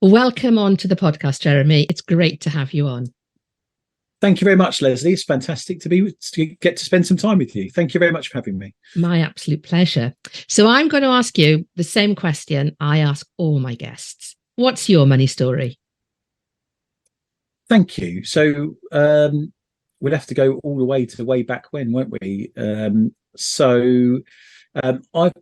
Welcome on to the podcast, Jeremy. It's great to have you on. Thank you very much, Leslie. It's fantastic to get to spend some time with you. Thank you very much for having me. My absolute pleasure. So I'm going to ask you the same question I ask all my guests. What's your money story? Thank you. So we'll have to go all the way to way back when, won't we? I've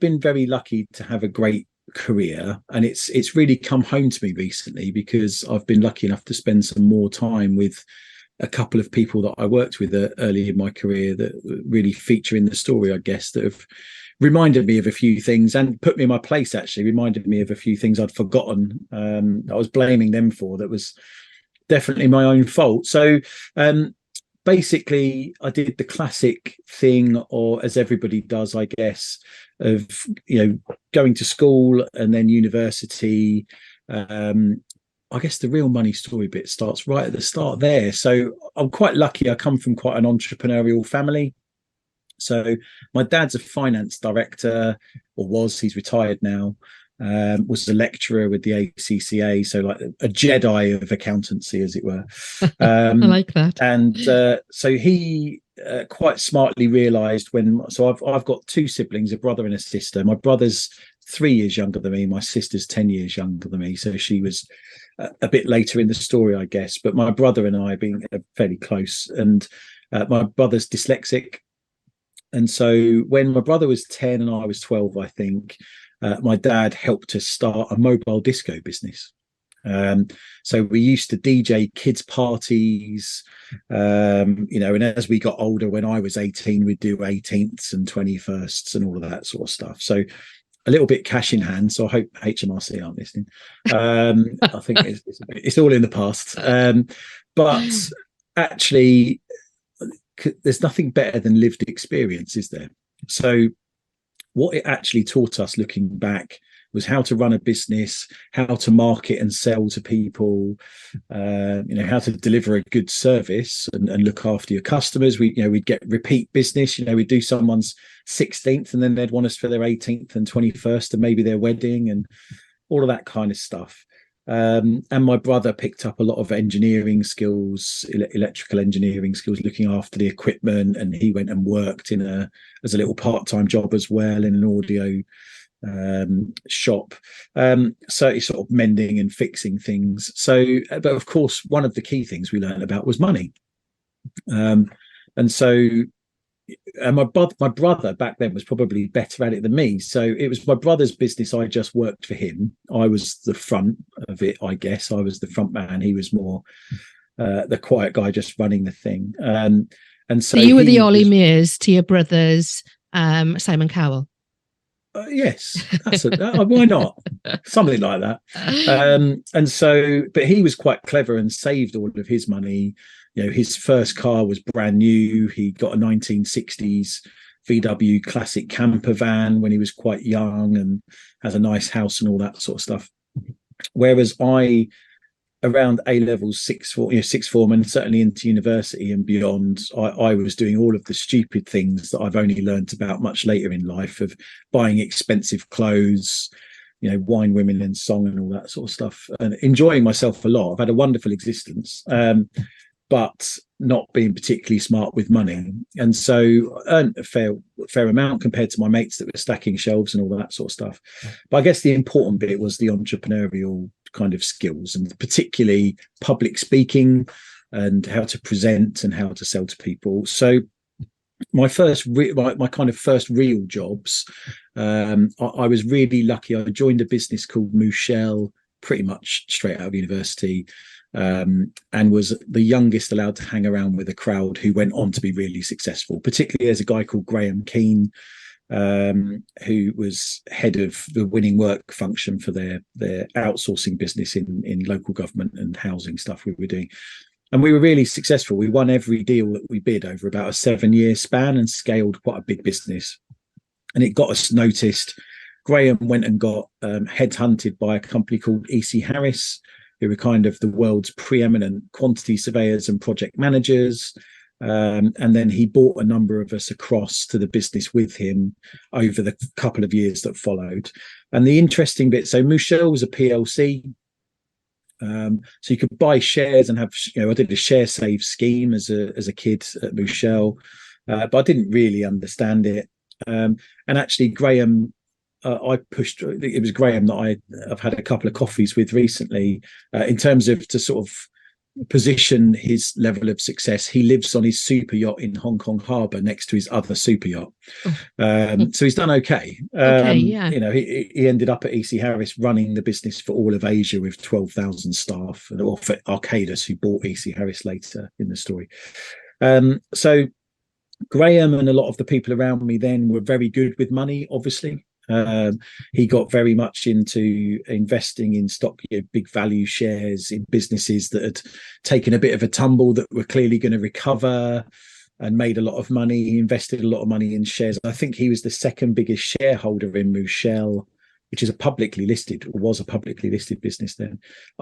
been very lucky to have a great career, and it's really come home to me recently because I've been lucky enough to spend some more time with a couple of people that I worked with early in my career that really feature in the story, I guess, that have reminded me of a few things and put me in my place, actually, reminded me of a few things I'd forgotten. I was blaming them for that was definitely my own fault. So basically, I did the classic thing, or as everybody does, I guess, of going to school and then university. I guess the real money story bit starts right at the start there. So I'm quite lucky. I come from quite an entrepreneurial family. So my dad's a finance director, or was. He's retired now. Was a lecturer with the ACCA, so like a Jedi of accountancy, as it were. I like that. And so he quite smartly realised I've got two siblings, a brother and a sister. My brother's 3 years younger than me. My sister's 10 years younger than me. So she was a bit later in the story, I guess. But my brother and I being fairly close, and my brother's dyslexic. And so when my brother was 10 and I was 12, I think, my dad helped us start a mobile disco business. So we used to DJ kids' parties, and as we got older, when I was 18, we'd do 18th and 21st and all of that sort of stuff. So a little bit cash in hand. So I hope HMRC aren't listening. I think it's all in the past. But actually, there's nothing better than lived experience, is there? So what it actually taught us, looking back, was how to run a business, how to market and sell to people, how to deliver a good service and look after your customers. We'd get repeat business. We'd do someone's 16th and then they'd want us for their 18th and 21st and maybe their wedding and all of that kind of stuff. And my brother picked up a lot of engineering skills, electrical engineering skills, looking after the equipment, and he went and worked as a little part-time job as well in an audio shop. So he's sort of mending and fixing things. So, but of course, one of the key things we learned about was money. And my brother back then was probably better at it than me. So it was my brother's business. I just worked for him. I was the front of it, I guess. I was the front man. He was more the quiet guy, just running the thing. And so you were the Ollie Mears to your brother's Simon Cowell. Yes, why not? Something like that. But he was quite clever and saved all of his money. His first car was brand new. He got a 1960s VW classic camper van when he was quite young, and has a nice house and all that sort of stuff. Whereas I, around A levels, sixth form, and certainly into university and beyond, I was doing all of the stupid things that I've only learned about much later in life, of buying expensive clothes, wine, women and song and all that sort of stuff, and enjoying myself a lot. I've had a wonderful existence, but not being particularly smart with money. And so earned a fair amount compared to my mates that were stacking shelves and all that sort of stuff. But I guess the important bit was the entrepreneurial kind of skills, and particularly public speaking and how to present and how to sell to people. So my kind of first real jobs, I was really lucky. I joined a business called Mouchel pretty much straight out of university, and was the youngest allowed to hang around with a crowd who went on to be really successful. Particularly there's a guy called Graham Keane, who was head of the winning work function for their outsourcing business in local government and housing stuff we were doing. And we were really successful. We won every deal that we bid over about a 7-year span and scaled quite a big business. And it got us noticed. Graham went and got headhunted by a company called E.C. Harris, who were kind of the world's preeminent quantity surveyors and project managers. And then he brought a number of us across to the business with him over the couple of years that followed. And the interesting bit, so Mouchel was a PLC. So you could buy shares and have, I did a share save scheme as a kid at Mouchel, but I didn't really understand it. And actually, Graham, I pushed. It was Graham that I've had a couple of coffees with recently, in terms of to sort of position his level of success. He lives on his super yacht in Hong Kong Harbour next to his other super yacht. So he's done okay. Okay, yeah. He ended up at EC Harris running the business for all of Asia with 12,000 staff, or for Arcadis, who bought EC Harris later in the story. So Graham and a lot of the people around me then were very good with money, obviously. He got very much into investing in stock, big value shares in businesses that had taken a bit of a tumble that were clearly going to recover, and made a lot of money. He invested a lot of money in shares. I think he was the second biggest shareholder in Mouchel, which is was a publicly listed business then,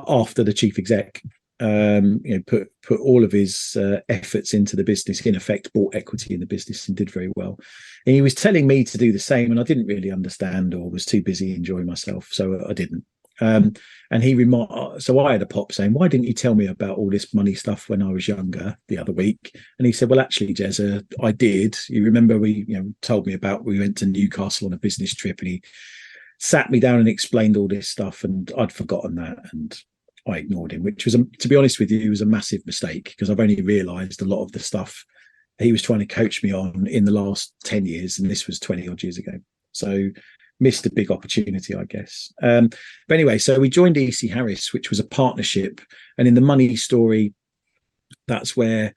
after the chief exec. Put all of his efforts into the business, in effect bought equity in the business and did very well. And he was telling me to do the same, and I didn't really understand, or was too busy enjoying myself, so I didn't. And he remarked, so I had a pop saying, why didn't you tell me about all this money stuff when I was younger the other week? And he said, well, actually, Jez, I did. You remember we told me about, we went to Newcastle on a business trip, and he sat me down and explained all this stuff, and I'd forgotten that, and I ignored him, which was, to be honest with you, was a massive mistake, because I've only realised a lot of the stuff he was trying to coach me on in the last 10 years, and this was 20 odd years ago. So missed a big opportunity, I guess. But anyway, so we joined EC Harris, which was a partnership. And in the money story, that's where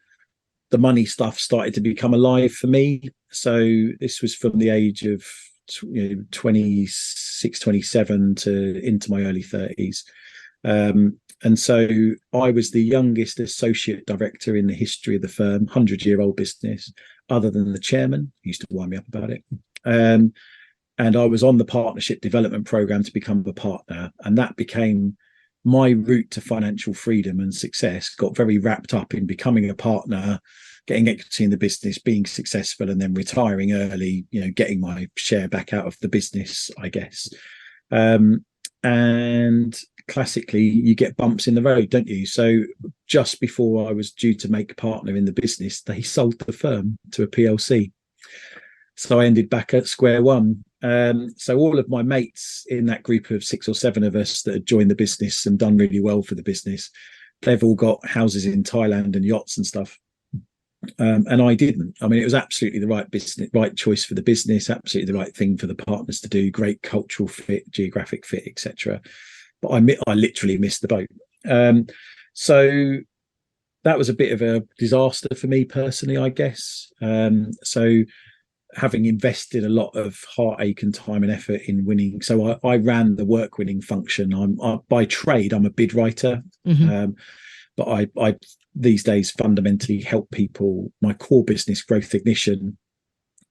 the money stuff started to become alive for me. So this was from the age of 26, 27 to into my early 30s. And so I was the youngest associate director in the history of the firm, 100-year-old business, other than the chairman. He used to wind me up about it. And I was on the partnership development program to become a partner. And that became my route to financial freedom and success. Got very wrapped up in becoming a partner, getting equity in the business, being successful, and then retiring early, getting my share back out of the business, I guess. And classically, you get bumps in the road, don't you? So just before I was due to make partner in the business, they sold the firm to a PLC. So I ended back at square one. So all of my mates in that group of 6 or 7 of us that had joined the business and done really well for the business, they've all got houses in Thailand and yachts and stuff. And I didn't. I mean, it was absolutely the right choice for the business, absolutely the right thing for the partners to do, great cultural fit, geographic fit, etc. But I literally missed the boat. So that was a bit of a disaster for me personally, I guess. So having invested a lot of heartache and time and effort in winning, so I ran the work winning function. By trade, I'm a bid writer, but I these days fundamentally help people. My core business, Growth Ignition,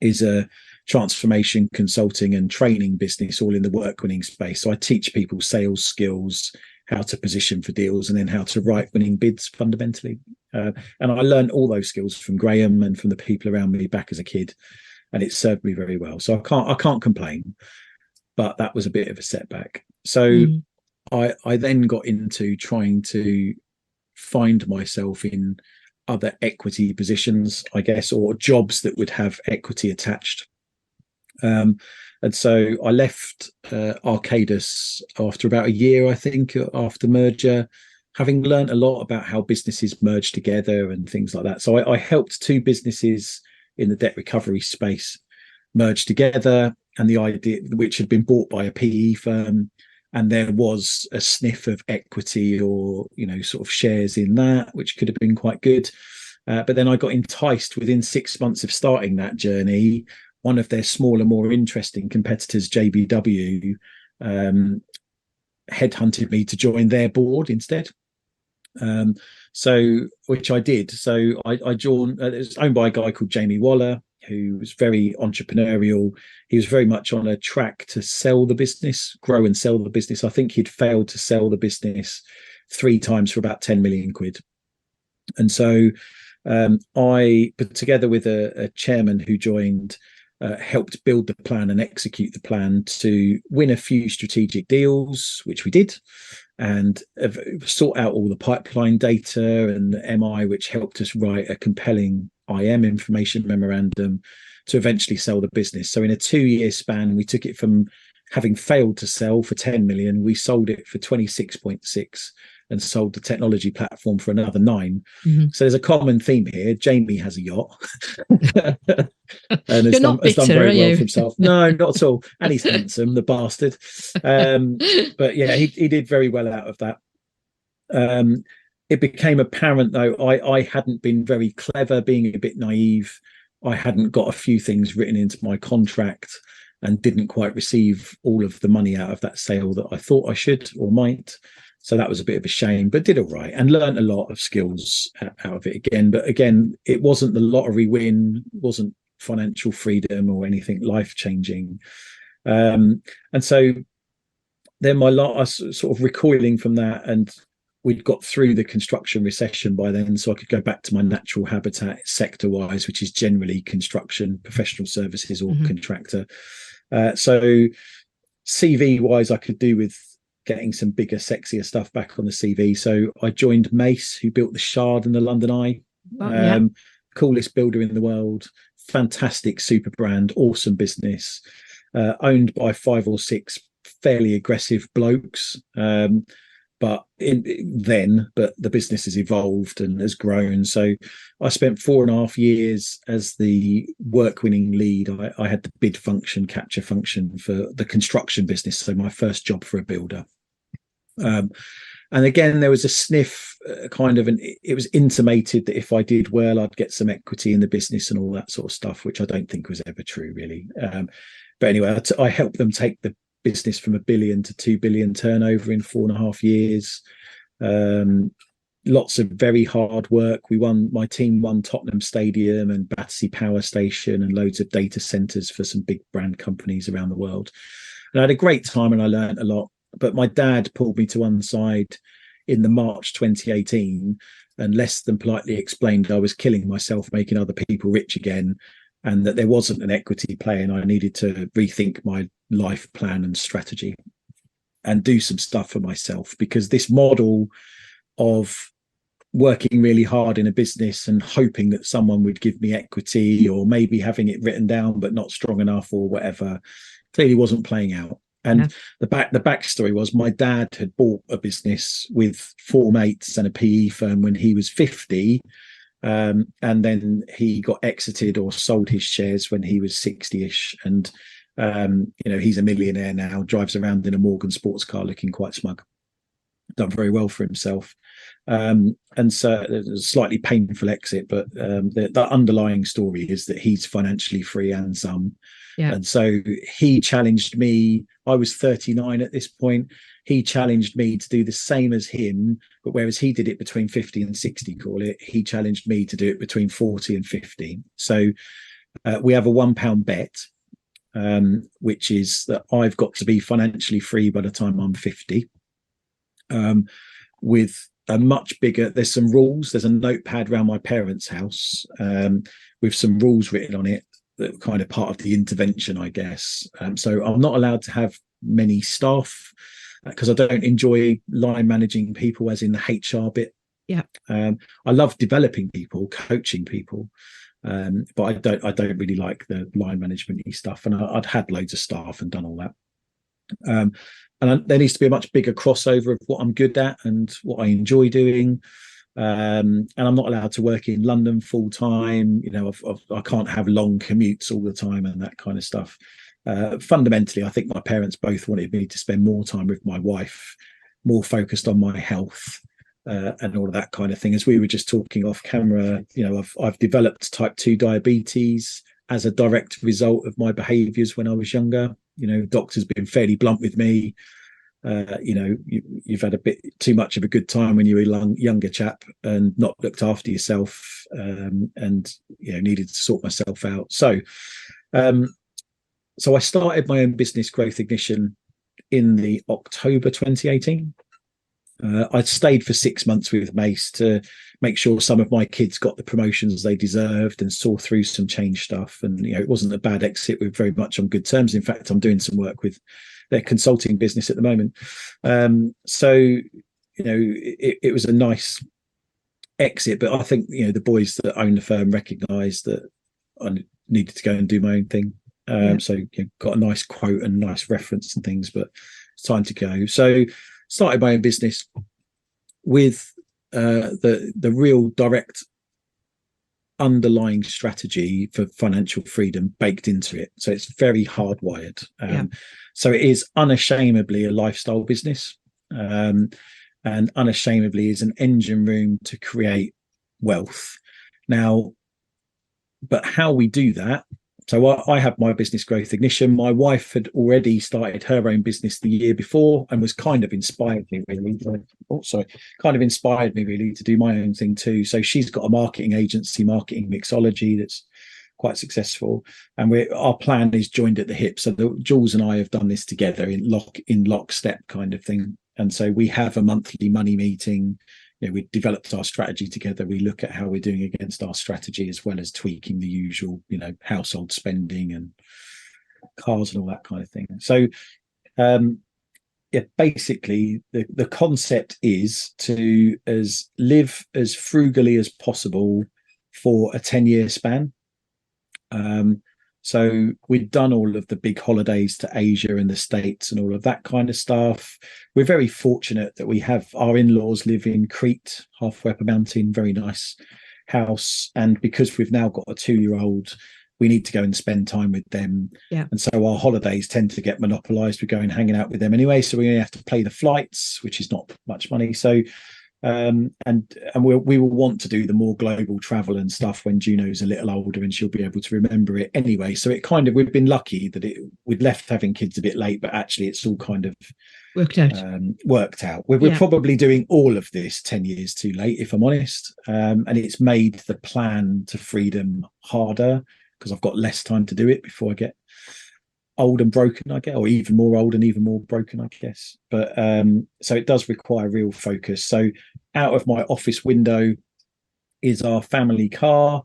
is a transformation consulting and training business, all in the work winning space. So I teach people sales skills, how to position for deals, and then how to write winning bids fundamentally. And I learned all those skills from Graham and from the people around me back as a kid, and it served me very well. So I can't complain, but that was a bit of a setback. So I then got into trying to find myself in other equity positions, I guess, or jobs that would have equity attached. And so I left Arcadis after about a year, I think, after merger, having learned a lot about how businesses merge together and things like that. So I helped 2 businesses in the debt recovery space merge together, and the idea, which had been bought by a PE firm, and there was a sniff of equity or sort of shares in that, which could have been quite good. But then I got enticed within 6 months of starting that journey. One of their smaller, more interesting competitors, JBW, headhunted me to join their board instead. So which I did. So I joined. It was owned by a guy called Jamie Waller, who was very entrepreneurial. He was very much on a track to sell the business, grow and sell the business. I think he'd failed to sell the business 3 times for about 10 million quid. And so I put together with a chairman who joined, helped build the plan and execute the plan to win a few strategic deals, which we did. and sort out all the pipeline data and the MI, which helped us write a compelling IM, information memorandum, to eventually sell the business. So in a 2-year span, we took it from having failed to sell for 10 million, we sold it for 26.6 and sold the technology platform for another 9. Mm-hmm. So there's a common theme here. Jamie has a yacht and has done very well for himself. No, not at all. And he's handsome, the bastard. But yeah, he did very well out of that. It became apparent, though, I hadn't been very clever, being a bit naive. I hadn't got a few things written into my contract and didn't quite receive all of the money out of that sale that I thought I should or might. So that was a bit of a shame, but did all right and learned a lot of skills out of it again. But again, it wasn't the lottery win, wasn't financial freedom or anything life-changing. And so then I was sort of recoiling from that, and we'd got through the construction recession by then, so I could go back to my natural habitat sector-wise, which is generally construction, professional services, or contractor. So CV-wise, I could do with getting some bigger, sexier stuff back on the CV. So I joined Mace, who built the Shard and the London Eye. Coolest builder in the world, fantastic super brand, awesome business, owned by 5 or 6 fairly aggressive blokes. But the business has evolved and has grown. So I spent 4.5 years as the work-winning lead. I had the bid function, capture function for the construction business. So my first job for a builder. And again, there was a sniff, it was intimated that if I did well, I'd get some equity in the business and all that sort of stuff, which I don't think was ever true, really. But anyway, I helped them take the business from 1 billion to 2 billion turnover in 4.5 years. Lots of very hard work. My team won Tottenham Stadium and Battersea Power Station and loads of data centers for some big brand companies around the world. And I had a great time and I learned a lot. But my dad pulled me to one side in the March 2018 and less than politely explained I was killing myself, making other people rich again, and that there wasn't an equity play and I needed to rethink my life plan and strategy and do some stuff for myself, because this model of working really hard in a business and hoping that someone would give me equity, or maybe having it written down but not strong enough or whatever, clearly wasn't playing out. And the backstory was my dad had bought a business with 4 mates and a PE firm when he was 50. And then he got exited or sold his shares when he was 60ish. And, he's a millionaire now, drives around in a Morgan sports car looking quite smug, done very well for himself. And so it was a slightly painful exit, but the underlying story is that he's financially free and some. Yeah. And so he challenged me. I was 39 at this point. He challenged me to do the same as him, but whereas he did it between 50 and 60, call it, he challenged me to do it between 40 and 50. So we have a £1 bet, which is that I've got to be financially free by the time I'm 50. With a much bigger, there's some rules. There's a notepad around my parents' house with some rules written on it, that kind of part of the intervention, I guess. So I'm not allowed to have many staff because I don't enjoy line managing people, as in the HR bit. Yeah. I love developing people, coaching people, but I don't really like the line management-y stuff. And I'd had loads of staff and done all that. And there needs to be a much bigger crossover of what I'm good at and what I enjoy doing. And I'm not allowed to work in London full time. I can't have long commutes all the time and that kind of stuff. Fundamentally, I think my parents both wanted me to spend more time with my wife, more focused on my health and all of that kind of thing. As we were just talking off camera, I've developed type 2 diabetes as a direct result of my behaviours when I was younger. Doctors been fairly blunt with me. You've had a bit too much of a good time when you were a younger chap and not looked after yourself, and needed to sort myself out. So I started my own business, Growth Ignition, in the October 2018. I stayed for 6 months with Mace to make sure some of my kids got the promotions they deserved, and saw through some change stuff. And it wasn't a bad exit. We're very much on good terms. In fact, I'm doing some work with their consulting business at the moment. So it was a nice exit, but I think the boys that own the firm recognised that I needed to go and do my own thing. So got a nice quote and nice reference and things, but it's time to go. So started my own business with the real direct underlying strategy for financial freedom baked into it. So it's very hardwired. So it is unashamedly a lifestyle business, and unashamedly is an engine room to create wealth. Now, but how we do that. So I have my business Growth Ignition. My wife had already started her own business the year before and was kind of inspired me really. Inspired me really to do my own thing too. So she's got a marketing agency, Marketing Mixology, that's quite successful. And our plan is joined at the hip. So Jules and I have done this together in lockstep kind of thing. And so we have a monthly money meeting. We developed our strategy together. We look at how we're doing against our strategy, as well as tweaking the usual, household spending and cars and all that kind of thing. So, basically, the concept is to live as frugally as possible for a 10-year span. So we'd done all of the big holidays to Asia and the States and all of that kind of stuff. We're very fortunate that we have our in-laws live in Crete, halfway up a mountain, very nice house. And because we've now got a 2-year-old, we need to go and spend time with them. And so our holidays tend to get monopolized. We're going hanging out with them anyway. So we only have to pay the flights, which is not much money. So and we will want to do the more global travel and stuff when Juno's a little older and she'll be able to remember it anyway. So it kind of, we've been lucky that we'd left having kids a bit late, but actually it's all kind of worked out. We're probably doing all of this 10 years too late, if I'm honest. And it's made the plan to freedom harder because I've got less time to do it before I get old and broken, I guess, or even more old and even more broken, I guess. But so it does require real focus. So out of my office window is our family car,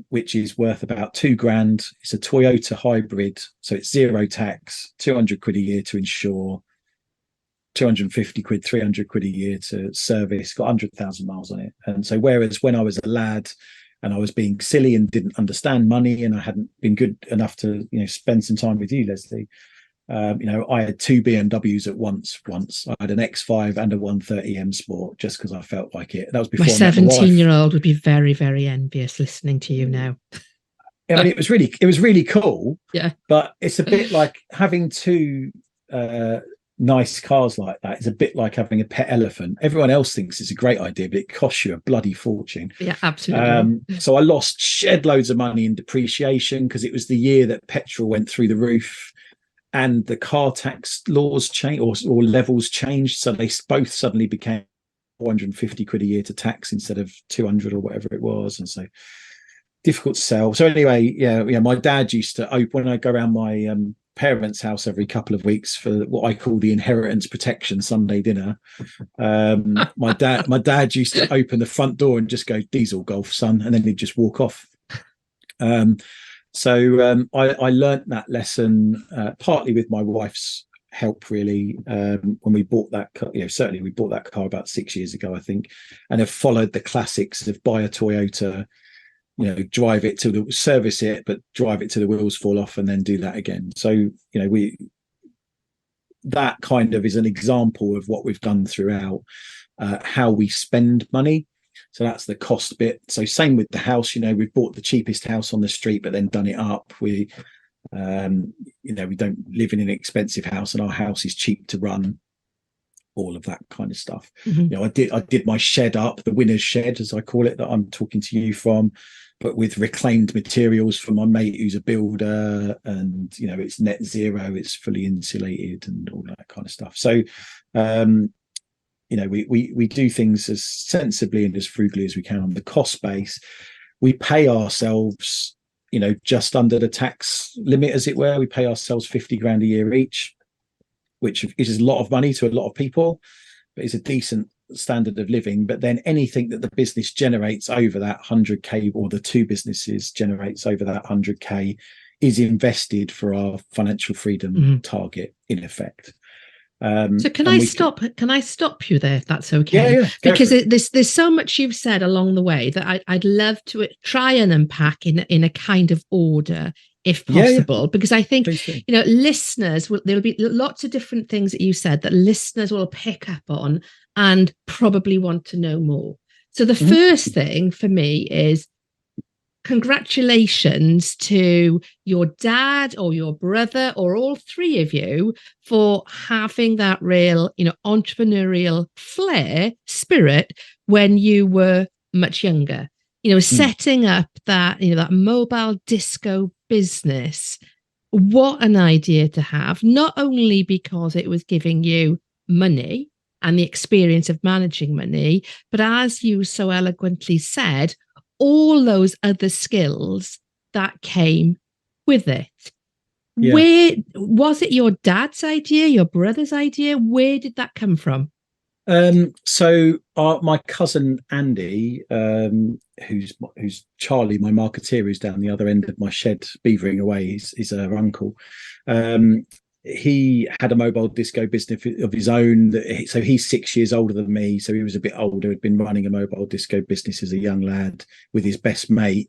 which is worth about £2,000. It's a Toyota hybrid, so it's zero tax, 200 quid a year to insure, 250 quid, 300 quid a year to service, got 100,000 miles on it. And so whereas when I was a lad and I was being silly and didn't understand money, and I hadn't been good enough to, spend some time with you, Leslie. I had 2 BMWs at once. I had an X5 and a 130 M Sport just because I felt like it. That was before my 17-year-old would be very, very envious listening to you now. I mean, it was really cool. Yeah. But it's a bit like having two nice cars like that. It's a bit like having a pet elephant. Everyone else thinks it's a great idea, but it costs you a bloody fortune. Yeah, absolutely. So I lost shed loads of money in depreciation because it was the year that petrol went through the roof and the car tax laws changed or levels changed. So they both suddenly became 450 quid a year to tax instead of 200 or whatever it was. And so difficult to sell. So anyway, my dad used to open, when I go around my parents' house every couple of weeks for what I call the inheritance protection Sunday dinner. My dad used to open the front door and just go, "Diesel golf, son," and then he'd just walk off. So I learnt that lesson partly with my wife's help, really, when we bought that car. Certainly we bought that car about 6 years ago, I think, and have followed the classics of buy a Toyota, drive it to service it, but drive it till the wheels fall off and then do that again. So, that kind of is an example of what we've done throughout how we spend money. So that's the cost bit. So same with the house, we've bought the cheapest house on the street, but then done it up. We don't live in an expensive house and our house is cheap to run, all of that kind of stuff. Mm-hmm. I did my shed up, the winner's shed, as I call it, that I'm talking to you from, but with reclaimed materials from my mate who's a builder, and it's net zero, it's fully insulated and all that kind of stuff. So we do things as sensibly and as frugally as we can on the cost base. We pay ourselves just under the tax limit, as it were. We pay ourselves 50 grand a year each, which is a lot of money to a lot of people. but it's a decent standard of living. But then anything that the business generates over that 100k, or the two businesses generates over that 100k, is invested for our financial freedom target, in effect. So can I stop you there, if that's okay? Yeah, because there's so much you've said along the way that I'd love to try and unpack in a kind of order, if possible, because I think, listeners, there'll be lots of different things that you said that listeners will pick up on and probably want to know more. So the first thing for me is, congratulations to your dad or your brother or all three of you for having that real, entrepreneurial flair, spirit when you were much younger. Setting up that, that mobile disco business. What an idea to have, not only because it was giving you money and the experience of managing money, but as you so eloquently said, all those other skills that came with it. Yeah. Where was it? Your dad's idea, your brother's idea? Where did that come from? So my cousin Andy, who's Charlie, my marketeer, who's down the other end of my shed beavering away, is her uncle. He had a mobile disco business of his own. So he's 6 years older than me. So he was a bit older, had been running a mobile disco business as a young lad with his best mate.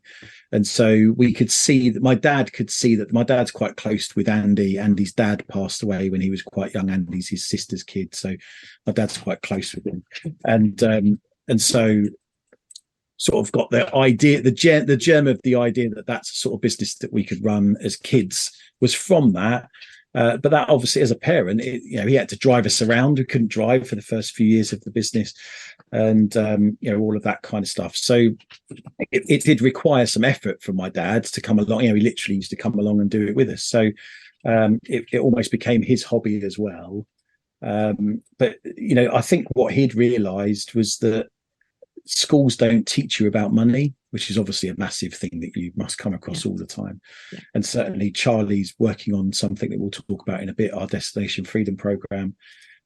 And so we could see that my dad's quite close with Andy. Andy's dad passed away when he was quite young. Andy's his sister's kid. So my dad's quite close with him. And so sort of got the idea, the germ of the idea that that's a sort of business that we could run as kids was from that. But that obviously, as a parent, he had to drive us around. We couldn't drive for the first few years of the business, and all of that kind of stuff. So it did require some effort from my dad to come along. He literally used to come along and do it with us. So it almost became his hobby as well. But I think what he'd realised was that schools don't teach you about money, which is obviously a massive thing that you must come across all the time. Yeah. And certainly Charlie's working on something that we'll talk about in a bit, our Destination Freedom program.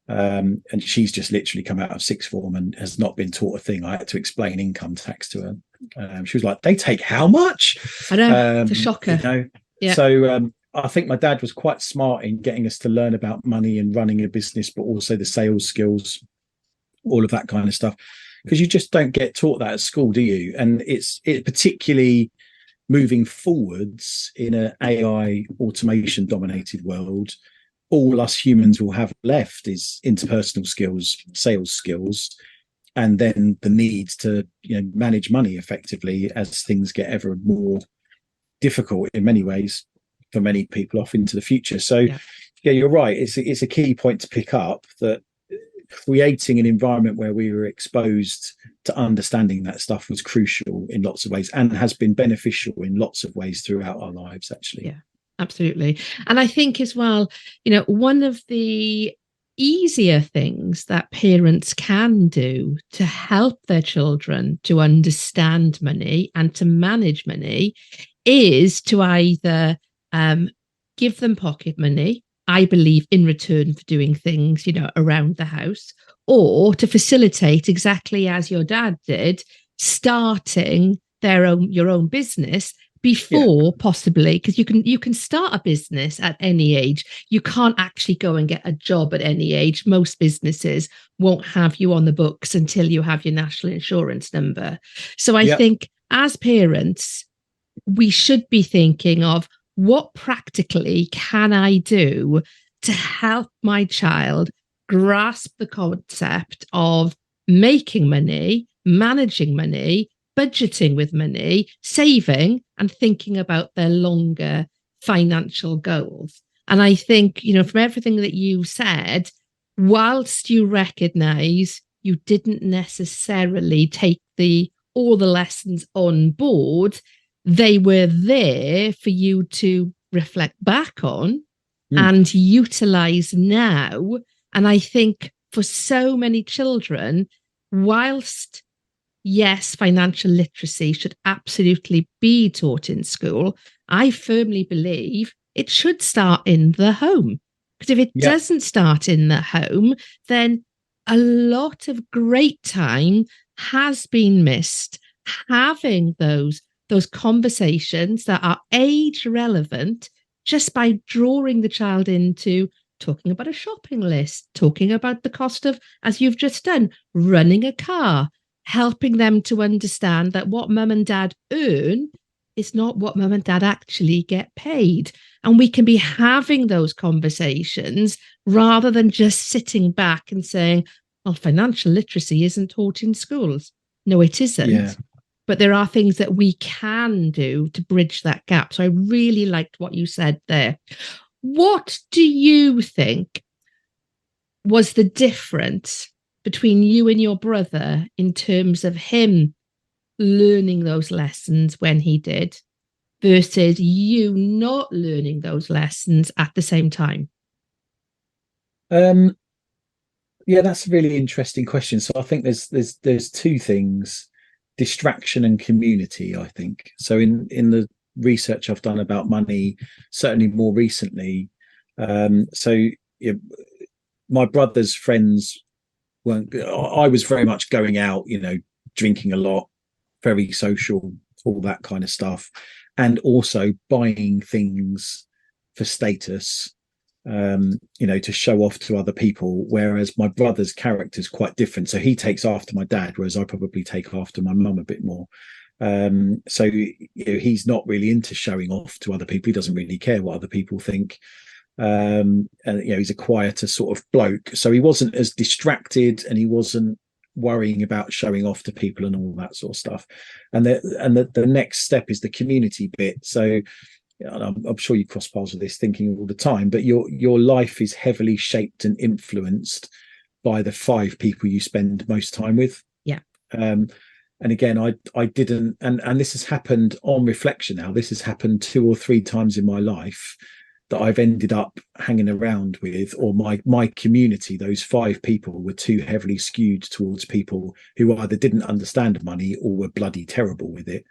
And she's just literally come out of sixth form and has not been taught a thing. I had to explain income tax to her. She was like, "They take how much?" I know, it's a shocker. Yeah. So I think my dad was quite smart in getting us to learn about money and running a business, but also the sales skills, all of that kind of stuff. Because you just don't get taught that at school, do you? And it's particularly moving forwards in an AI automation dominated world. All us humans will have left is interpersonal skills, sales skills, and then the need to manage money effectively as things get ever more difficult in many ways for many people off into the future. So yeah, you're right. It's a key point to pick up, that creating an environment where we were exposed to understanding that stuff was crucial in lots of ways, and has been beneficial in lots of ways throughout our lives, actually. Yeah, absolutely. And I think as well, one of the easier things that parents can do to help their children to understand money and to manage money is to either give them pocket money, I believe, in return for doing things, around the house, or to facilitate, exactly as your dad did, starting your own business before possibly, because you can start a business at any age. You can't actually go and get a job at any age. Most businesses won't have you on the books until you have your national insurance number. So I think as parents, we should be thinking of, what practically can I do to help my child grasp the concept of making money, managing money, budgeting with money, saving, and thinking about their longer financial goals? And I think, from everything that you said, whilst you recognize you didn't necessarily take all the lessons on board, they were there for you to reflect back on and utilize now. And I think for so many children, whilst, yes, financial literacy should absolutely be taught in school, I firmly believe it should start in the home. Because if it doesn't start in the home, then a lot of great time has been missed having those conversations that are age relevant, just by drawing the child into talking about a shopping list, talking about the cost of, as you've just done, running a car, helping them to understand that what mum and dad earn is not what mum and dad actually get paid. And we can be having those conversations rather than just sitting back and saying, well, financial literacy isn't taught in schools. No, it isn't. Yeah. But there are things that we can do to bridge that gap. So I really liked what you said there. What do you think was the difference between you and your brother in terms of him learning those lessons when he did versus you not learning those lessons at the same time? Yeah, that's a really interesting question. So I think there's two things: distraction and community, I think. So in the research I've done about money, certainly more recently, my brother's friends weren't, I was very much going out, drinking a lot, very social, all that kind of stuff, and also buying things for status, to show off to other people, whereas my brother's character is quite different. So he takes after my dad, whereas I probably take after my mum a bit more. So he's not really into showing off to other people. He doesn't really care what other people think. And he's a quieter sort of bloke, so he wasn't as distracted, and he wasn't worrying about showing off to people and all that sort of stuff. And the next step is the community bit. So I'm sure you cross paths with this thinking all the time, but your life is heavily shaped and influenced by the 5 people you spend most time with. Yeah. And again, I didn't, and this has happened on reflection now. This has happened 2 or 3 times in my life that I've ended up hanging around with, or my community, those 5 people were too heavily skewed towards people who either didn't understand money or were bloody terrible with it.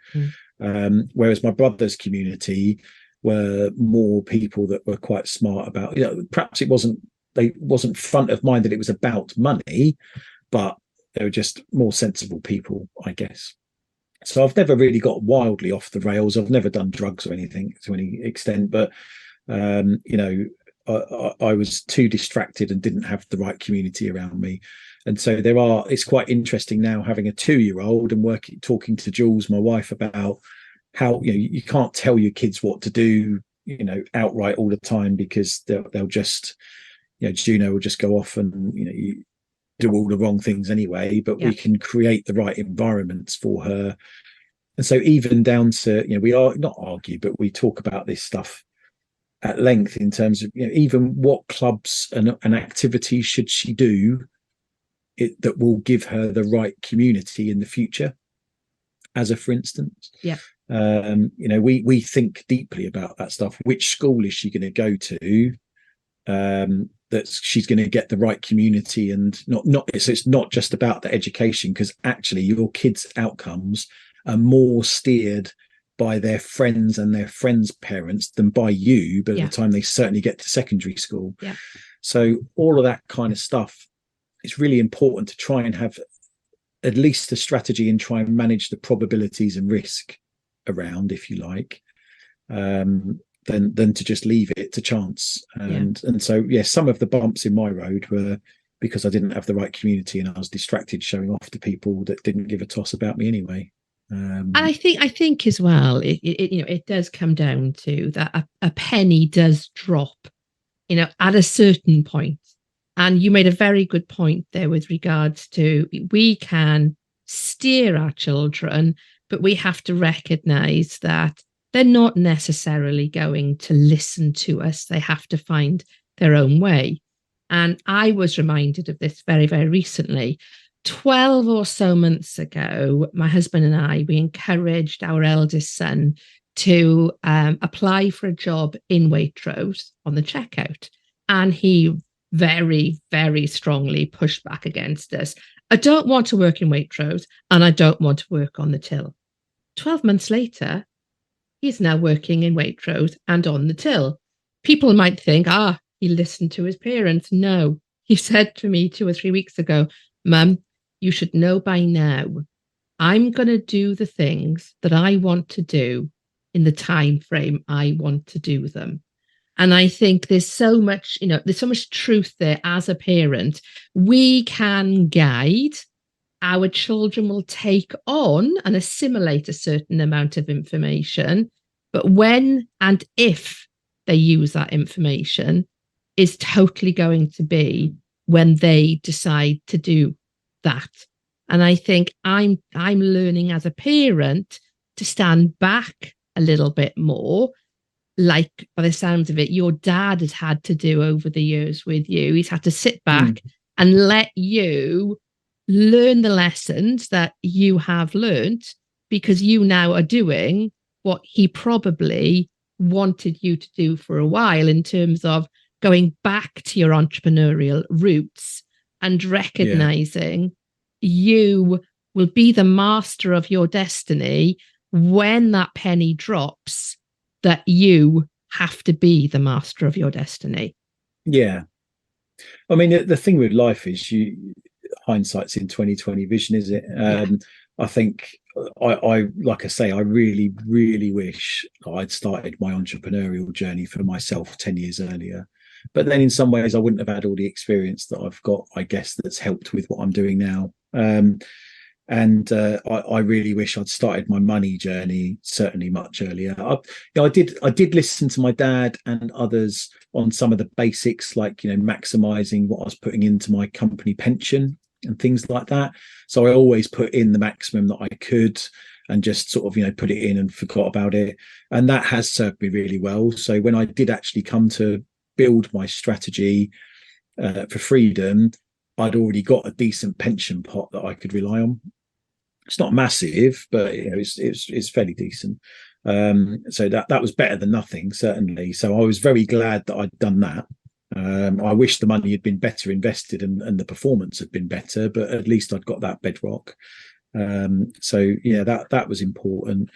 Whereas my brother's community were more people that were quite smart about, perhaps it wasn't front of mind that it was about money, but they were just more sensible people, I guess. So I've never really got wildly off the rails. I've never done drugs or anything to any extent, but I was too distracted and didn't have the right community around me. And so it's quite interesting now having a 2-year-old and talking to Jules, my wife, about how, you can't tell your kids what to do, outright all the time, because they'll just, Juno will just go off and, you do all the wrong things anyway, but we can create the right environments for her. And so even down to, we are not argue, but we talk about this stuff at length in terms of, even what clubs and activities should she do that will give her the right community in the future, as a for instance. We think deeply about that stuff. Which school is she going to go to that she's going to get the right community, and it's not just about the education, because actually your kids' outcomes are more steered by their friends and their friends' parents than by you by the time they certainly get to secondary school. So all of that kind of stuff, it's really important to try and have at least a strategy and try and manage the probabilities and risk around, if you like, than to just leave it to chance. And so some of the bumps in my road were because I didn't have the right community and I was distracted showing off to people that didn't give a toss about me anyway. And I think as well, it does come down to that a penny does drop, at a certain point. And you made a very good point there with regards to, we can steer our children, but we have to recognize that they're not necessarily going to listen to us. They have to find their own way. And I was reminded of this very, very recently. 12 or so months ago, my husband and I, we encouraged our eldest son to apply for a job in Waitrose on the checkout. And he very, very strongly pushed back against us. I don't want to work in Waitrose and I don't want to work on the till. 12 months later, he's now working in Waitrose and on the till. People might think, he listened to his parents. No, he said to me 2 or 3 weeks ago, Mum, you should know by now, I'm going to do the things that I want to do in the time frame I want to do them. And I think there's so much, there's so much truth there as a parent. We can guide, our children will take on and assimilate a certain amount of information. But when and if they use that information is totally going to be when they decide to do that. And I think I'm learning as a parent to stand back a little bit more, like by the sounds of it, your dad has had to do over the years with you. He's had to sit back and let you learn the lessons that you have learned, because you now are doing what he probably wanted you to do for a while, in terms of going back to your entrepreneurial roots and recognizing you will be the master of your destiny when that penny drops, that you have to be the master of your destiny. Yeah. I mean, the thing with life is hindsight's in 2020 vision, is it? I think I like I say, I really, really wish I'd started my entrepreneurial journey for myself 10 years earlier. But then in some ways, I wouldn't have had all the experience that I've got, I guess, that's helped with what I'm doing now. I really wish I'd started my money journey certainly much earlier. I did listen to my dad and others on some of the basics, like maximizing what I was putting into my company pension and things like that. So I always put in the maximum that I could and just sort of put it in and forgot about it, and that has served me really well. So when I did actually come to build my strategy for freedom, I'd already got a decent pension pot that I could rely on. It's not massive, but it's fairly decent. So that was better than nothing, certainly. So I was very glad that I'd done that. I wish the money had been better invested and the performance had been better, but at least I'd got that bedrock. So yeah, that was important.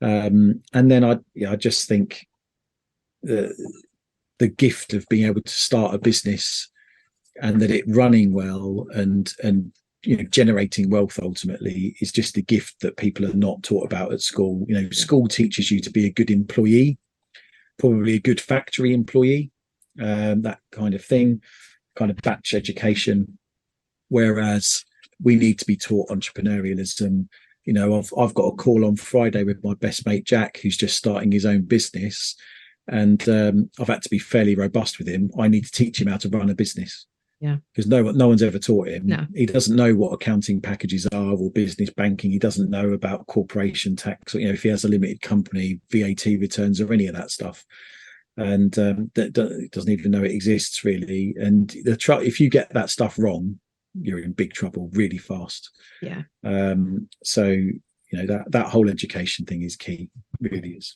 And then I just think the gift of being able to start a business and that it running well and generating wealth ultimately is just a gift that people are not taught about at school. School teaches you to be a good employee, probably a good factory employee, that kind of thing, kind of batch education. Whereas we need to be taught entrepreneurialism. I've got a call on Friday with my best mate Jack, who's just starting his own business, and I've had to be fairly robust with him. I need to teach him how to run a business. Yeah, because no one's ever taught him. No. He doesn't know what accounting packages are or business banking. He doesn't know about corporation tax, or if he has a limited company, VAT returns, or any of that stuff. And that doesn't even know it exists really. And if you get that stuff wrong, you're in big trouble really fast. Yeah. So that whole education thing is key, really is.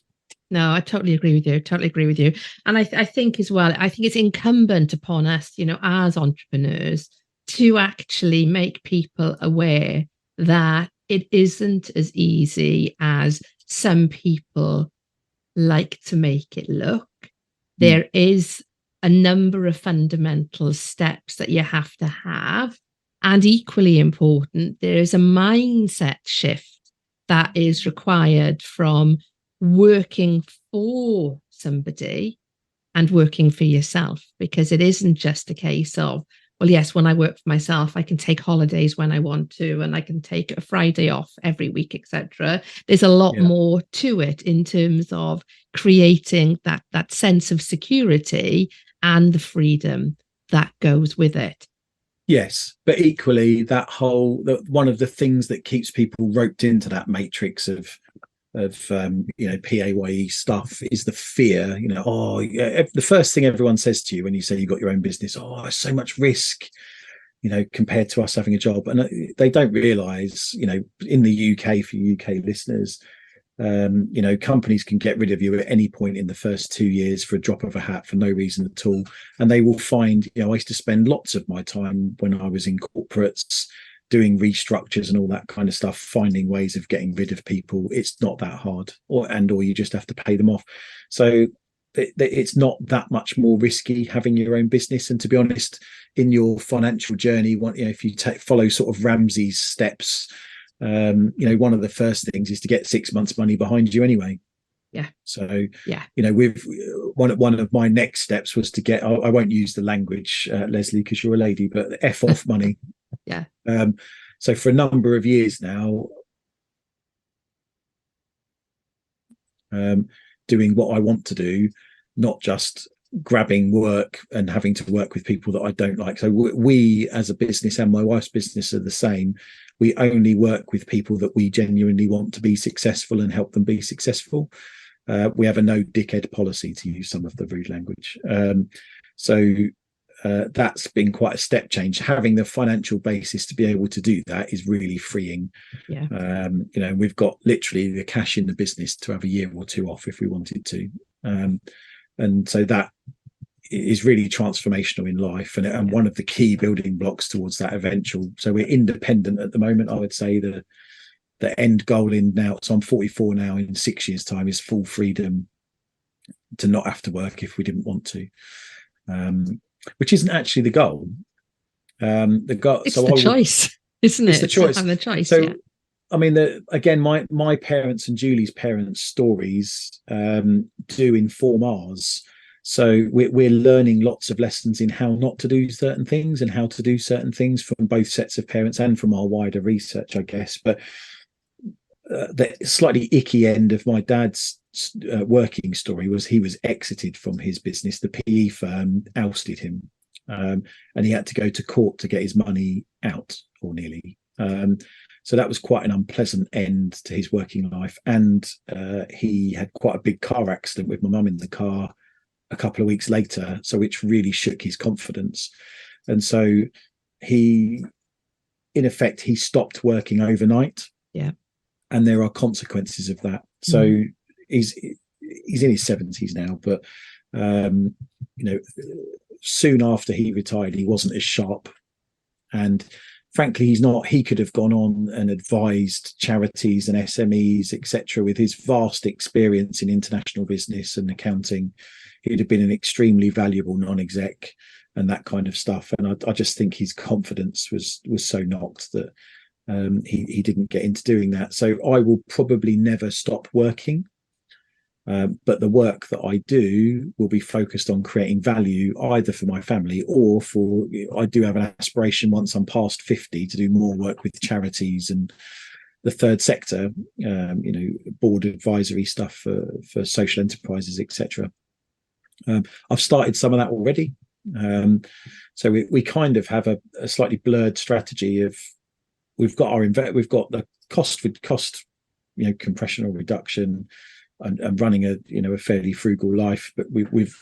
No, I totally agree with you. And I think as well, I think it's incumbent upon us, as entrepreneurs, to actually make people aware that it isn't as easy as some people like to make it look. There is a number of fundamental steps that you have to have. And equally important, there is a mindset shift that is required from working for somebody and working for yourself, because it isn't just a case of, well, yes, when I work for myself, I can take holidays when I want to, and I can take a Friday off every week, etc. There's a lot more to it in terms of creating that sense of security and the freedom that goes with it. Yes, but equally, one of the things that keeps people roped into that matrix of PAYE stuff is the fear. The first thing everyone says to you when you say you got your own business, it's so much risk, compared to us having a job. And they don't realize, in the UK, for UK listeners, companies can get rid of you at any point in the first 2 years for a drop of a hat for no reason at all. And they will find, I used to spend lots of my time when I was in corporates doing restructures and all that kind of stuff, finding ways of getting rid of people. It's not that hard, or you just have to pay them off. So it's not that much more risky having your own business. And to be honest, in your financial journey, if you follow sort of Ramsey's steps, one of the first things is to get 6 months money behind you anyway. Yeah. So, with one of my next steps was to get, I won't use the language, Leslie, because you're a lady, but the F off money. Yeah. So for a number of years now, doing what I want to do, not just grabbing work and having to work with people that I don't like. So we as a business, and my wife's business, are the same. We only work with people that we genuinely want to be successful and help them be successful. We have a no dickhead policy, to use some of the rude language. That's been quite a step change. Having the financial basis to be able to do that is really freeing. Yeah. We've got literally the cash in the business to have a year or two off if we wanted to. And so that is really transformational in life, and one of the key building blocks towards that eventual. So we're independent at the moment. I would say the end goal so I'm 44 now, in 6 years' time, is full freedom to not have to work if we didn't want to. Which isn't actually the goal. It's the choice, isn't it? It's the choice. And the choice. So, I mean, again, my parents and Julie's parents' stories do inform ours. So we're learning lots of lessons in how not to do certain things and how to do certain things from both sets of parents and from our wider research, I guess. But the slightly icky end of my dad's working story was he was exited from his business. The PE firm ousted him, and he had to go to court to get his money out, or nearly. So that was quite an unpleasant end to his working life. And he had quite a big car accident with my mum in the car a couple of weeks later, so which really shook his confidence. And so he stopped working overnight. Yeah. And there are consequences of that. So he's in his 70s now, but soon after he retired, he wasn't as sharp. And frankly, he could have gone on and advised charities and SMEs, etc. With his vast experience in international business and accounting, he'd have been an extremely valuable non-exec and that kind of stuff. And I just think his confidence was so knocked that he didn't get into doing that. So I will probably never stop working. But the work that I do will be focused on creating value, either for my family or I do have an aspiration once I'm past 50 to do more work with charities and the third sector, board advisory stuff for social enterprises, etc. I've started some of that already. So we kind of have a slightly blurred strategy of we've got the cost compression or reduction, and running a fairly frugal life, but we've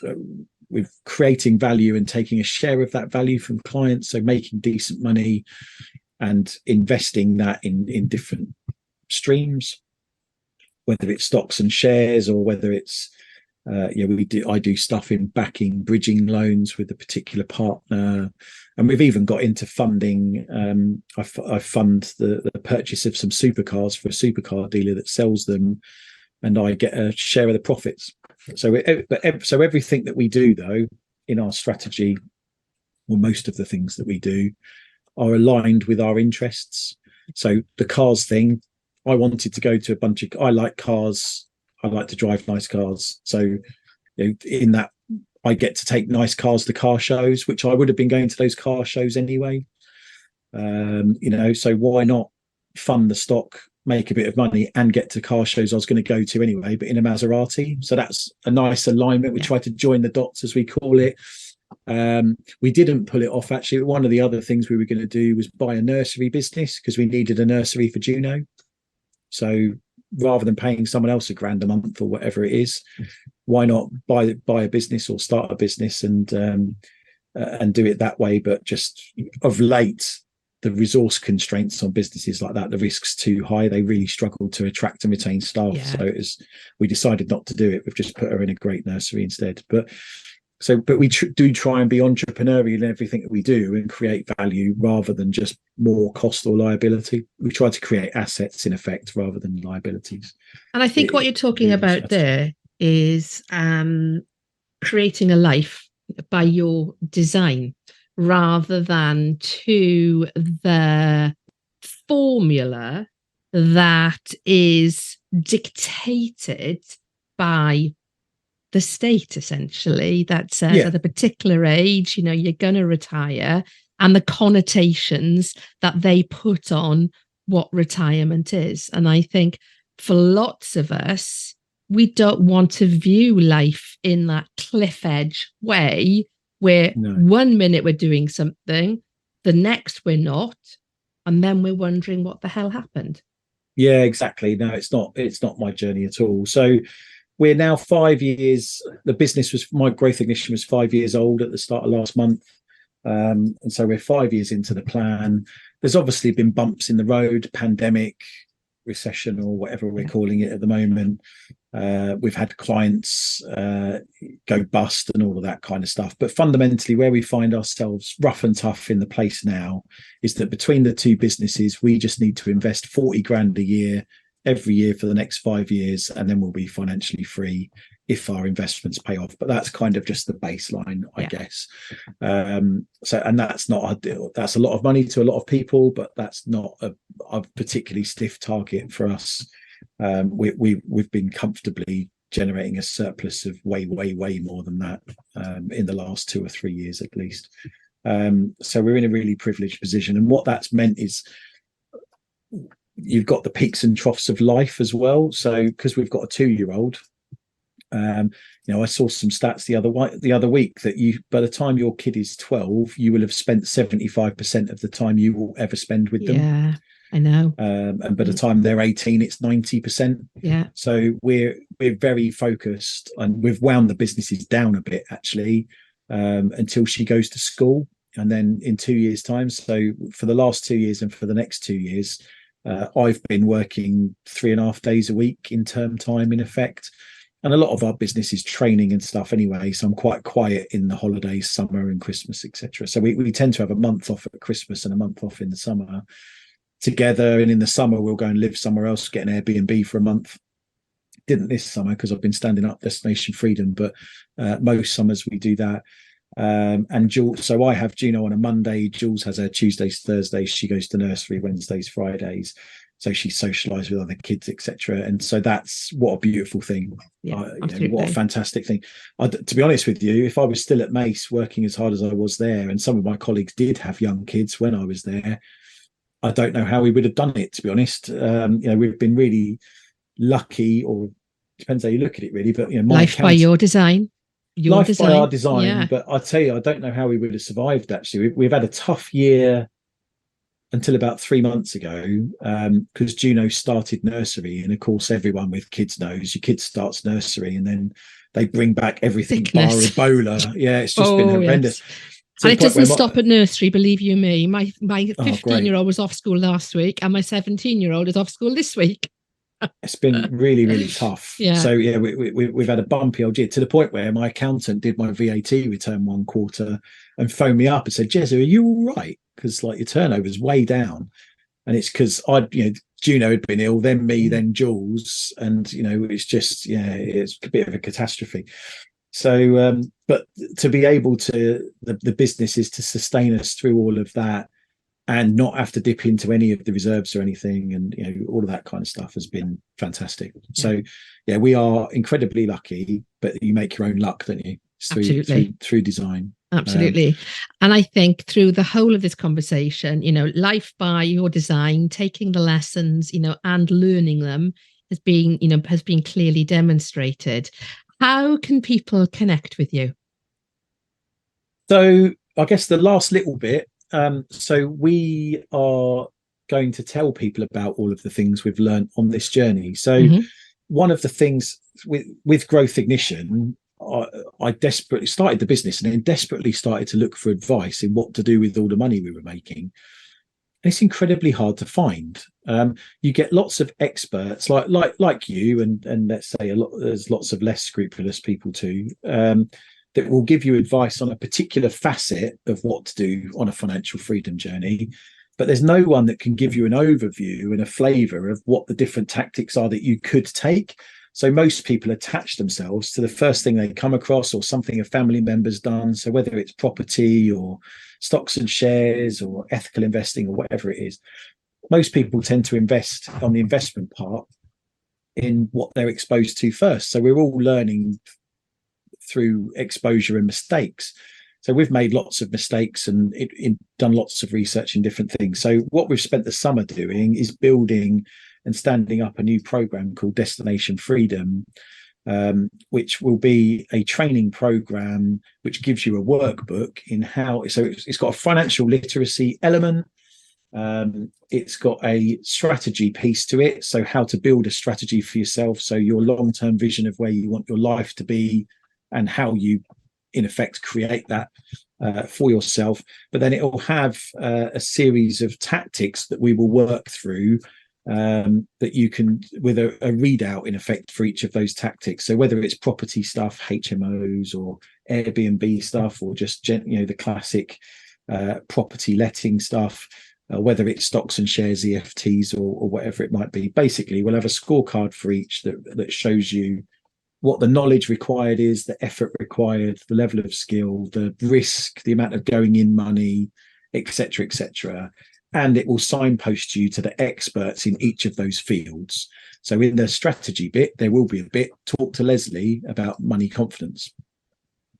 creating value and taking a share of that value from clients, so making decent money and investing that in different streams, whether it's stocks and shares or whether it's I do stuff in backing bridging loans with a particular partner, and we've even got into funding. I fund the purchase of some supercars for a supercar dealer that sells them, and I get a share of the profits. So everything that we do, though, in our strategy, or most of the things that we do, are aligned with our interests. So the cars thing, I wanted to go to I like cars. I like to drive nice cars. So in that, I get to take nice cars to car shows, which I would have been going to those car shows anyway. So why not fund the stock, make a bit of money, and get to car shows I was going to go to anyway, but in a Maserati. So that's a nice alignment. We try to join the dots, as we call it. We didn't pull it off, actually. One of the other things we were going to do was buy a nursery business, because we needed a nursery for Juno. So rather than paying someone else $1,000 a month or whatever it is, why not buy a business or start a business and do it that way? But just of late, the resource constraints on businesses like that, the risk's too high. They really struggle to attract and retain staff. So we decided not to do it. We've just put her in a great nursery instead. But we do try and be entrepreneurial in everything that we do and create value rather than just more cost or liability. We try to create assets in effect rather than liabilities. And I think what you're talking about there is creating a life by your design rather than to the formula that is dictated by the state, essentially, that says at a particular age, you're going to retire, and the connotations that they put on what retirement is. And I think for lots of us, we don't want to view life in that cliff edge way where 1 minute we're doing something, the next we're not, and then we're wondering what the hell happened. Yeah, exactly. No, it's not my journey at all. So we're now 5 years. My Growth Ignition was 5 years old at the start of last month. And so we're 5 years into the plan. There's obviously been bumps in the road, pandemic, recession, or whatever we're calling it at the moment. We've had clients go bust and all of that kind of stuff. But fundamentally, where we find ourselves rough and tough in the place now is that between the two businesses, we just need to invest 40 grand a year every year for the next 5 years, and then we'll be financially free if our investments pay off. But that's kind of just the baseline, I guess. And that's not ideal. That's a lot of money to a lot of people, but that's not a particularly stiff target for us. We've been comfortably generating a surplus of way more than that in the last 2 or 3 years at least. So we're in a really privileged position, and what that's meant is you've got the peaks and troughs of life as well. So because we've got a 2-year-old, I saw some stats the other week that by the time your kid is 12, you will have spent 75% of the time you will ever spend with them. Yeah, I know. And by the time they're 18, it's 90%. Yeah. So we're very focused, and we've wound the businesses down a bit actually until she goes to school, and then in 2 years' time. So for the last 2 years and for the next 2 years, I've been working 3.5 days a week in term time, in effect. And a lot of our business is training and stuff anyway. So I'm quite quiet in the holidays, summer and Christmas, etc. So we tend to have a month off at Christmas and a month off in the summer together. And in the summer, we'll go and live somewhere else, get an Airbnb for a month. Didn't this summer because I've been standing up Destination Freedom, but most summers we do that. And Jules, so I have Juno on a Monday. Jules has her Tuesdays, Thursdays. She goes to nursery Wednesdays, Fridays. So she socialized with other kids, etc. And so that's what a beautiful thing. What a fantastic thing. To be honest with you, if I was still at Mace working as hard as I was there, and some of my colleagues did have young kids when I was there, I don't know how we would have done it, to be honest. We've been really lucky, or depends how you look at it really, but life by your design. By our design. Yeah. But I tell you, I don't know how we would have survived actually. We've had a tough year until about 3 months ago, because Juno started nursery, and of course everyone with kids knows your kid starts nursery and then they bring back everything bar Ebola. Yeah, it's just been horrendous. Yes. And it doesn't stop at nursery, believe you me. My 15-year-old was off school last week, and my 17-year-old is off school this week. It's been really tough. Yeah. So yeah, we've had a bumpy old year, to the point where my accountant did my VAT return one quarter and phoned me up and said, "Jezza, are you all right? Because your turnover's way down." And it's because Juno had been ill, then me, then Jules, and it's just it's a bit of a catastrophe. So but to be able to the business is to sustain us through all of that and not have to dip into any of the reserves or anything, and all of that kind of stuff has been fantastic. So we are incredibly lucky, but you make your own luck, don't you? Through design. Absolutely. And I think through the whole of this conversation, life by your design, taking the lessons, and learning them has been clearly demonstrated. How can people connect with you? So I guess the last little bit, so we are going to tell people about all of the things we've learned on this journey. So one of the things with Growth Ignition, I desperately started the business and then desperately started to look for advice in what to do with all the money we were making. And it's incredibly hard to find. You get lots of experts like you, and let's say there's lots of less scrupulous people too, that will give you advice on a particular facet of what to do on a financial freedom journey. But there's no one that can give you an overview and a flavour of what the different tactics are that you could take. So most people attach themselves to the first thing they come across or something a family member's done. So whether it's property or stocks and shares or ethical investing or whatever it is, most people tend to invest on the investment part in what they're exposed to first. So we're all learning through exposure and mistakes. So we've made lots of mistakes and done lots of research in different things. So what we've spent the summer doing is building and standing up a new program called Destination Freedom, which will be a training program which gives you a workbook in how. So it's got a financial literacy element. It's got a strategy piece to it. So how to build a strategy for yourself. So your long-term vision of where you want your life to be and how you, in effect, create that for yourself. But then it will have a series of tactics that we will work through that you can, with a readout in effect for each of those tactics. So whether it's property stuff, HMOs or Airbnb stuff, or just the classic property letting stuff, whether it's stocks and shares, EFTs, or whatever it might be. Basically, we'll have a scorecard for each that shows you what the knowledge required is, the effort required, the level of skill, the risk, the amount of going in money, etc., etc. And it will signpost you to the experts in each of those fields. So in the strategy bit, there will be a bit, talk to Leslie about money confidence,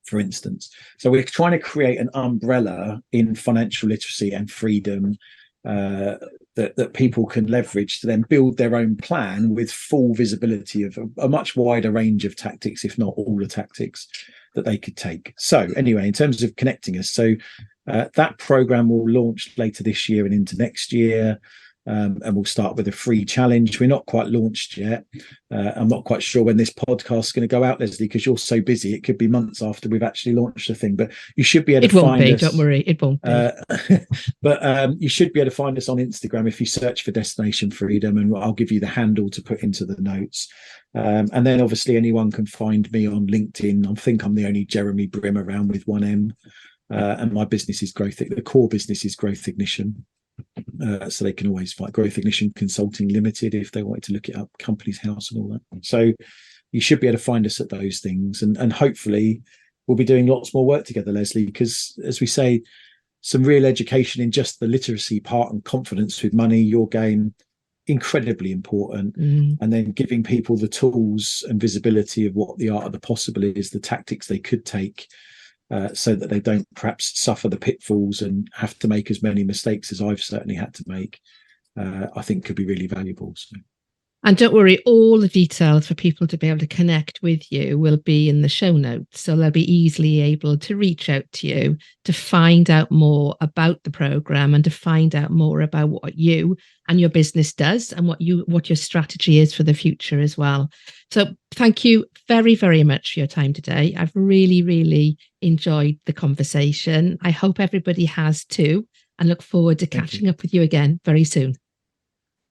for instance. So we're trying to create an umbrella in financial literacy and freedom that people can leverage to then build their own plan with full visibility of a much wider range of tactics, if not all the tactics that they could take. So anyway, in terms of connecting us, so that program will launch later this year and into next year. And we'll start with a free challenge. We're not quite launched yet. I'm not quite sure when this podcast is going to go out, Leslie, because you're so busy. It could be months after we've actually launched the thing, but you should be able to find us. Don't worry, it won't be. But you should be able to find us on Instagram if you search for Destination Freedom, and I'll give you the handle to put into the notes. And then obviously anyone can find me on LinkedIn. I think I'm the only Jeremy Brim around with one M. And my business is the core business is Growth Ignition. So they can always find Growth Ignition Consulting Limited if they wanted to look it up, Company's House and all that. So you should be able to find us at those things, and hopefully we'll be doing lots more work together, Leslie, because as we say, some real education in just the literacy part and confidence with money, your game, incredibly important. And then giving people the tools and visibility of what the art of the possible is, the tactics they could take, so that they don't perhaps suffer the pitfalls and have to make as many mistakes as I've certainly had to make, I think could be really valuable. So. And don't worry, all the details for people to be able to connect with you will be in the show notes. So they'll be easily able to reach out to you to find out more about the program and to find out more about what you and your business does and what your strategy is for the future as well. So thank you very, very much for your time today. I've really, really enjoyed the conversation. I hope everybody has too, and look forward to catching up with you again very soon.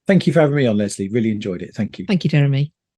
Thank you for having me on, Leslie. Really enjoyed it. Thank you. Thank you, Jeremy.